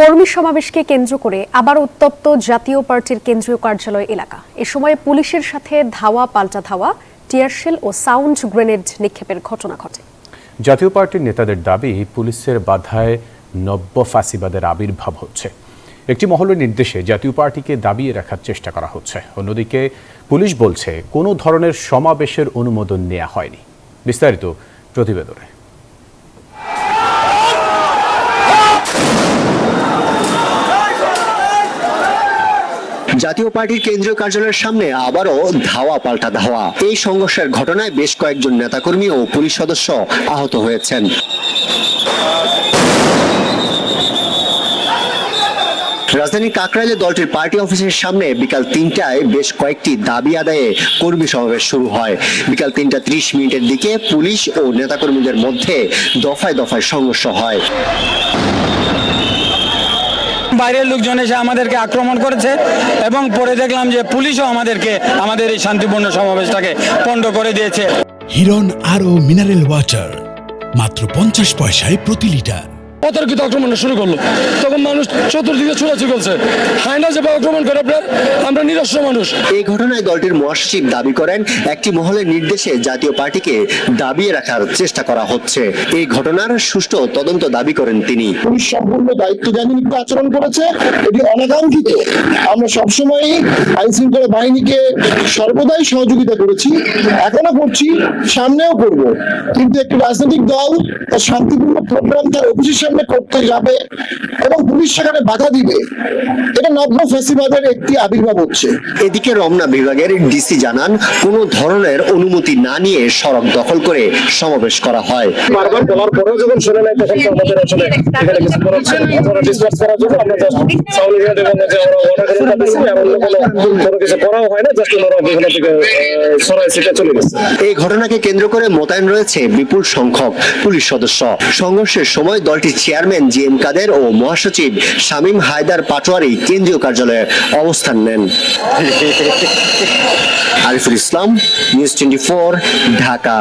কর্মী সমাবেশকে কেন্দ্র করে আবার উত্তপ্ত জাতীয় পার্টির কেন্দ্রীয় কার্যালয় এলাকা। এ সময় পুলিশের সাথে ধাওয়া পাল্টা ধাওয়া, টিয়ারশেল ও সাউন্ড গ্রেনেড নিক্ষেপের ঘটনা ঘটে। জাতীয় পার্টির নেতাদের দাবি, পুলিশের বাধায় নব্য ফ্যাসিবাদের আবির্ভাব হচ্ছে। একটি মহলের নির্দেশে জাতীয় পার্টিকে দাবিয়ে রাখার চেষ্টা করা হচ্ছে। অন্যদিকে পুলিশ বলছে কোনো ধরনের সমাবেশের অনুমোদন নেওয়া হয়নি। বিস্তারিত প্রতিবেদনে। জাতীয় পার্টির কেন্দ্রীয় কার্যালয়ের সামনে আবারও ধাওয়া পাল্টা ধাওয়া। এই সংঘর্ষের ঘটনায় বেশ কয়েকজন নেতাকর্মী ও পুলিশ সদস্য আহত হয়েছেন। রাজধানীর কাকরাইলে দলটির পার্টি অফিসের সামনে বিকাল ৩টায় বেশ কয়েকটি দাবি আদায়ে কর্মী সমাবেশ শুরু হয়। বিকাল ৩টা ৩০ দিকে পুলিশ ও নেতাকর্মীদের মধ্যে দফায় দফায় সংঘর্ষ হয়। বাইরের লোকজন এসে আমাদেরকে আক্রমণ করেছে এবং পরে দেখলাম যে পুলিশও আমাদের এই শান্তিপূর্ণ সমাবেশটাকে পণ্ড করে দিয়েছে। হিরন আরও মিনারেল ওয়াটার মাত্র 50 পয়সায় প্রতি লিটার। অতর্কিত আক্রমণ শুরু করলো, তখন মানুষ চতুর্দিকে ছোড়াছুড়ি করছে। হায়না যে আক্রমণ করে আমরা নিরস্ত্র মানুষ। এই ঘটনায় দলটির মহাসচিব দাবি করেন, একটি মহলের নির্দেশে জাতীয় পার্টিকে দাবিয়ে রাখার চেষ্টা করা হচ্ছে। এই ঘটনার সুষ্ঠু তদন্ত দাবি করেন তিনি। পুলিশ সম্পূর্ণ দায়িত্বজ্ঞানহীন আচরণ করেছে, এটি অনাকাঙ্ক্ষিত। আমরা সবসময়ই আইন শৃঙ্খলা বাহিনীকে সর্বদাই সহযোগিতা করেছি, এখনো করছি, সামনেও করব। কিন্তু একটি রাজনৈতিক দল তার শান্তিপূর্ণ প্রোগ্রাম তার অফিসের সামনে করতে যাবে এবং পুলিশ সেখানে বাধা দিবে, এটা নব্য ফ্যাসিবাদের একটি আবির্ভাব হচ্ছে। এদিকে রমনা বিভাগের ডিসি জানান, কোনো ধরনের অনুমতি না নিয়ে সড়ক দখল করে সমাবেশ করা হয়। বারবার বলার পরেও যখন শুনে নাই, তখন তো আমাদের আসলে এখানে কিছু করার ছিল না। আমরা ডিসকাস করার জন্য আমরা জাস্ট সাউন্ড গ্রেনেড এবং যে আমরা ওয়াটার গ্রেনেড দিয়েছি, আর অন্য কোনো কিছু করাও হয় না, জাস্ট ওনারা এখান থেকে সরাই সিটে চলে গেছে। এই ঘটনাকে কেন্দ্র করে মোতায়েন রয়েছে বিপুল সংখ্যক পুলিশ সদস্য। সংঘর্ষের সময় দলটির চেয়ারম্যান জিএম কাদের ও মহাসচিব শামীম হায়দার পাটোয়ারি কেন্দ্রীয় কার্যালয়ে অবস্থান নেন। আরিফুল ইসলাম, নিউজ 24, ঢাকা।